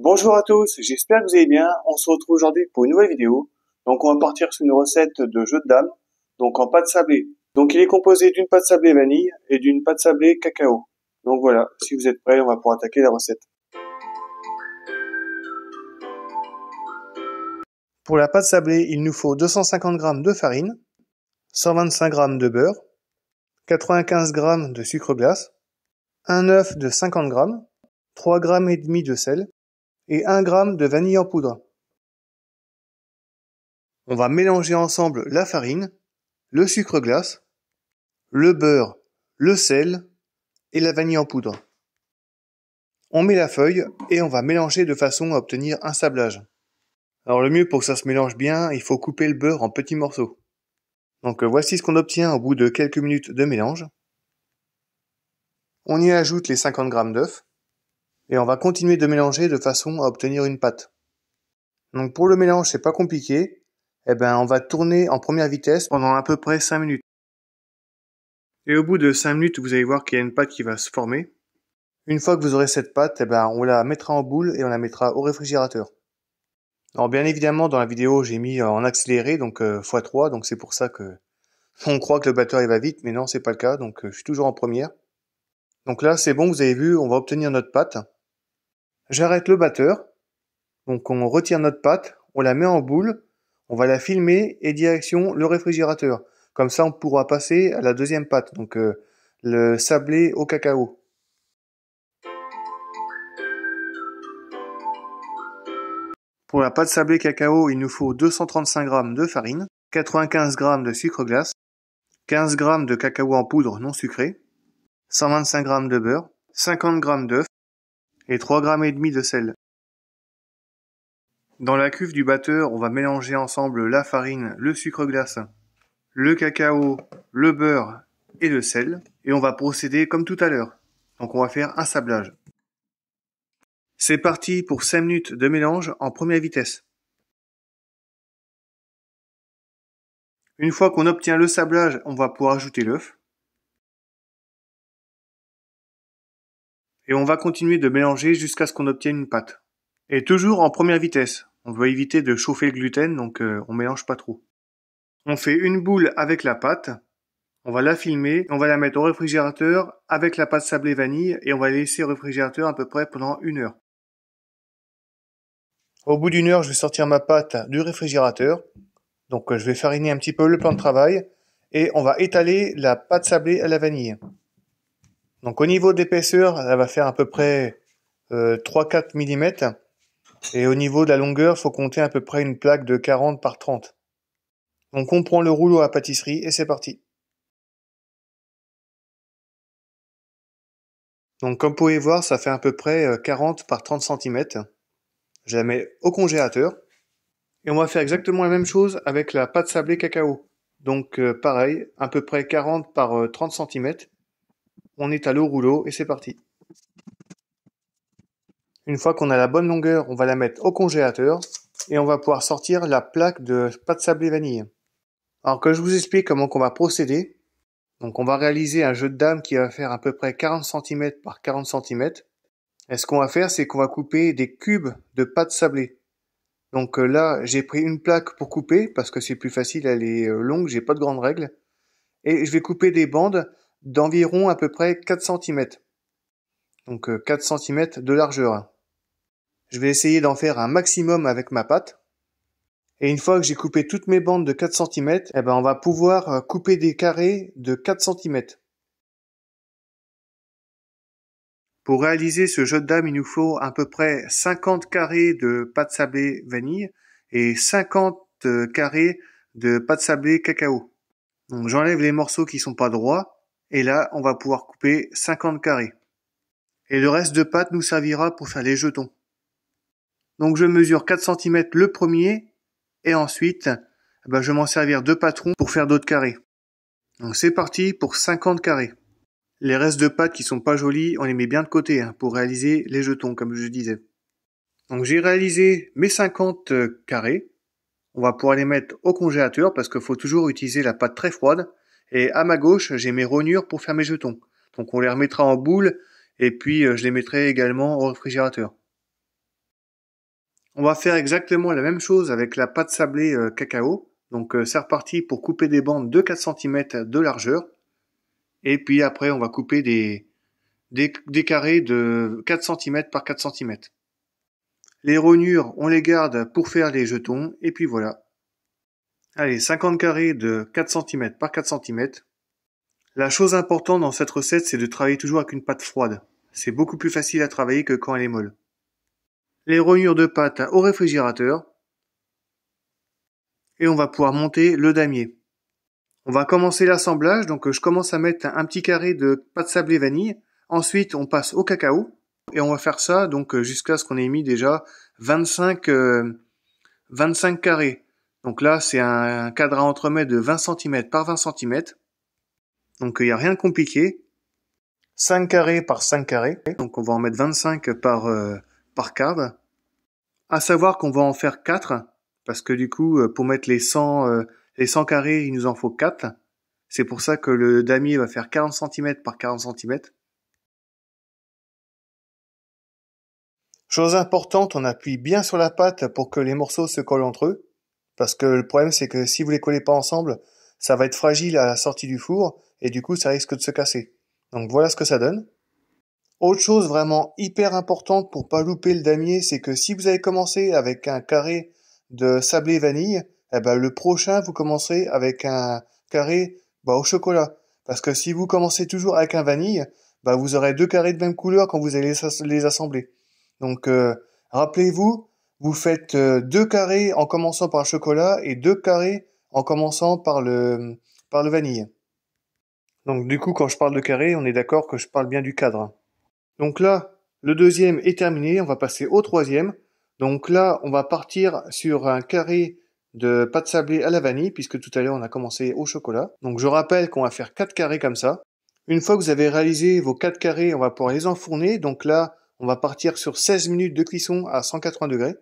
Bonjour à tous, j'espère que vous allez bien. On se retrouve aujourd'hui pour une nouvelle vidéo. Donc on va partir sur une recette de jeu de dames, donc en pâte sablée. Donc il est composé d'une pâte sablée vanille et d'une pâte sablée cacao. Donc voilà, si vous êtes prêts, on va pouvoir attaquer la recette. Pour la pâte sablée, il nous faut 250 g de farine, 125 g de beurre, 95 g de sucre glace, un œuf de 50 g, 3 g et demi de sel et 1 g de vanille en poudre. On va mélanger ensemble la farine, le sucre glace, le beurre, le sel et la vanille en poudre. On met la feuille et on va mélanger de façon à obtenir un sablage. Alors le mieux pour que ça se mélange bien, il faut couper le beurre en petits morceaux. Donc voici ce qu'on obtient au bout de quelques minutes de mélange. On y ajoute les 50 g d'œufs et on va continuer de mélanger de façon à obtenir une pâte. Donc pour le mélange, c'est pas compliqué. On va tourner en première vitesse pendant à peu près 5 minutes. Et au bout de 5 minutes, vous allez voir qu'il y a une pâte qui va se former. Une fois que vous aurez cette pâte, on la mettra en boule et on la mettra au réfrigérateur. Alors bien évidemment, dans la vidéo, j'ai mis en accéléré, donc x3, donc c'est pour ça que on croit que le batteur il va vite, mais non, c'est pas le cas, donc je suis toujours en première. Donc là, c'est bon, vous avez vu, on va obtenir notre pâte. J'arrête le batteur, donc on retire notre pâte, on la met en boule, on va la filmer et direction le réfrigérateur. Comme ça, on pourra passer à la deuxième pâte, donc le sablé au cacao. Pour la pâte sablée cacao, il nous faut 235 g de farine, 95 g de sucre glace, 15 g de cacao en poudre non sucré, 125 g de beurre, 50 g d'œufs et 3 g et demi de sel. Dans la cuve du batteur, on va mélanger ensemble la farine, le sucre glace, le cacao, le beurre et le sel. Et on va procéder comme tout à l'heure. Donc on va faire un sablage. C'est parti pour 5 minutes de mélange en première vitesse. Une fois qu'on obtient le sablage, on va pouvoir ajouter l'œuf. Et on va continuer de mélanger jusqu'à ce qu'on obtienne une pâte. Et toujours en première vitesse. On veut éviter de chauffer le gluten, donc on mélange pas trop. On fait une boule avec la pâte. On va la filmer, on va la mettre au réfrigérateur avec la pâte sablée vanille et on va la laisser au réfrigérateur à peu près pendant 1 heure. Au bout d'1 heure, je vais sortir ma pâte du réfrigérateur. Donc je vais fariner un petit peu le plan de travail et on va étaler la pâte sablée à la vanille. Donc au niveau d'épaisseur, elle va faire à peu près 3-4 mm. Et au niveau de la longueur, il faut compter à peu près une plaque de 40 par 30. Donc on prend le rouleau à pâtisserie et c'est parti. Donc comme vous pouvez voir, ça fait à peu près 40 par 30 cm. Je la mets au congélateur. Et on va faire exactement la même chose avec la pâte sablée cacao. Donc pareil, à peu près 40 par 30 cm. On étale au rouleau et c'est parti. Une fois qu'on a la bonne longueur, on va la mettre au congélateur. Et on va pouvoir sortir la plaque de pâte sablée vanille. Alors que je vous explique comment on va procéder. Donc on va réaliser un jeu de dames qui va faire à peu près 40 cm par 40 cm. Et ce qu'on va faire, c'est qu'on va couper des cubes de pâte sablée. Donc là, j'ai pris une plaque pour couper, parce que c'est plus facile, elle est longue, j'ai pas de grandes règles. Et je vais couper des bandes d'environ à peu près 4 cm. Donc 4 cm de largeur. Je vais essayer d'en faire un maximum avec ma pâte. Et une fois que j'ai coupé toutes mes bandes de 4 cm, on va pouvoir couper des carrés de 4 cm. Pour réaliser ce jeu de dames, il nous faut à peu près 50 carrés de pâte sablée vanille et 50 carrés de pâte sablée cacao. Donc j'enlève les morceaux qui sont pas droits et là on va pouvoir couper 50 carrés. Et le reste de pâte nous servira pour faire les jetons. Donc je mesure 4 cm le premier et ensuite je vais m'en servir de patron pour faire d'autres carrés. Donc c'est parti pour 50 carrés. Les restes de pâte qui sont pas jolis, on les met bien de côté pour réaliser les jetons, comme je disais. Donc j'ai réalisé mes 50 carrés. On va pouvoir les mettre au congélateur parce qu'il faut toujours utiliser la pâte très froide. Et à ma gauche, j'ai mes rognures pour faire mes jetons. Donc on les remettra en boule et puis je les mettrai également au réfrigérateur. On va faire exactement la même chose avec la pâte sablée cacao. Donc c'est reparti pour couper des bandes de 4 cm de largeur. Et puis après, on va couper des carrés de 4 cm par 4 cm. Les rognures, on les garde pour faire les jetons. Et puis voilà. Allez, 50 carrés de 4 cm par 4 cm. La chose importante dans cette recette, c'est de travailler toujours avec une pâte froide. C'est beaucoup plus facile à travailler que quand elle est molle. Les rognures de pâte au réfrigérateur. Et on va pouvoir monter le damier. On va commencer l'assemblage, donc je commence à mettre un petit carré de pâte sablée vanille. Ensuite, on passe au cacao. Et on va faire ça donc jusqu'à ce qu'on ait mis déjà 25 carrés. Donc là, c'est un cadre à entremets de 20 cm par 20 cm. Donc il n'y a rien de compliqué. 5 carrés par 5 carrés. Donc on va en mettre 25 par cadre. À savoir qu'on va en faire 4. Parce que du coup, pour mettre les 100 carrés, il nous en faut 4. C'est pour ça que le damier va faire 40 cm par 40 cm. Chose importante, on appuie bien sur la pâte pour que les morceaux se collent entre eux. Parce que le problème, c'est que si vous les collez pas ensemble, ça va être fragile à la sortie du four, et du coup, ça risque de se casser. Donc voilà ce que ça donne. Autre chose vraiment hyper importante pour pas louper le damier, c'est que si vous avez commencé avec un carré de sablé vanille, eh ben le prochain, vous commencerez avec un carré au chocolat. Parce que si vous commencez toujours avec un vanille, vous aurez 2 carrés de même couleur quand vous allez les assembler. Donc rappelez-vous, vous faites 2 carrés en commençant par le chocolat et 2 carrés en commençant par le vanille. Donc du coup, quand je parle de carré, on est d'accord que je parle bien du cadre. Donc là, le deuxième est terminé, on va passer au troisième. Donc là, on va partir sur un carré de pâte sablée à la vanille, puisque tout à l'heure on a commencé au chocolat. Donc je rappelle qu'on va faire 4 carrés comme ça. Une fois que vous avez réalisé vos 4 carrés, on va pouvoir les enfourner. Donc là, on va partir sur 16 minutes de cuisson à 180 degrés.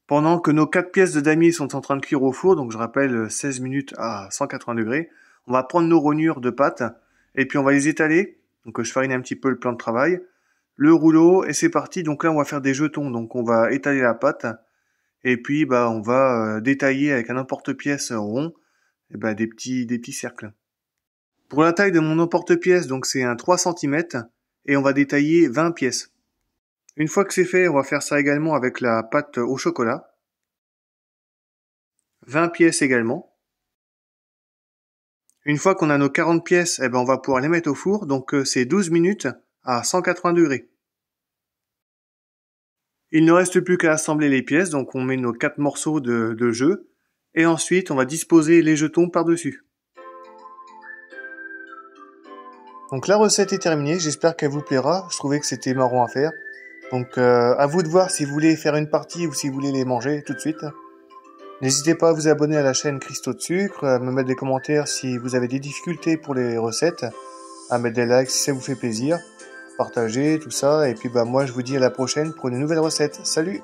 Pendant que nos 4 pièces de damier sont en train de cuire au four, donc je rappelle 16 minutes à 180 degrés, on va prendre nos rognures de pâte et puis on va les étaler. Donc je farine un petit peu le plan de travail. Le rouleau et c'est parti. Donc là on va faire des jetons. Donc on va étaler la pâte et puis on va détailler avec un emporte-pièce rond des petits cercles. Pour la taille de mon emporte-pièce, donc c'est un 3 cm et on va détailler 20 pièces. Une fois que c'est fait, on va faire ça également avec la pâte au chocolat. 20 pièces également. Une fois qu'on a nos 40 pièces, on va pouvoir les mettre au four. Donc c'est 12 minutes à 180 degrés. Il ne reste plus qu'à assembler les pièces. Donc on met nos 4 morceaux de jeu. Et ensuite, on va disposer les jetons par-dessus. Donc la recette est terminée. J'espère qu'elle vous plaira. Je trouvais que c'était marrant à faire. Donc à vous de voir si vous voulez faire une partie ou si vous voulez les manger tout de suite. N'hésitez pas à vous abonner à la chaîne Cristaux de Sucre, à me mettre des commentaires si vous avez des difficultés pour les recettes, à mettre des likes si ça vous fait plaisir, partager tout ça, et puis moi je vous dis à la prochaine pour une nouvelle recette. Salut!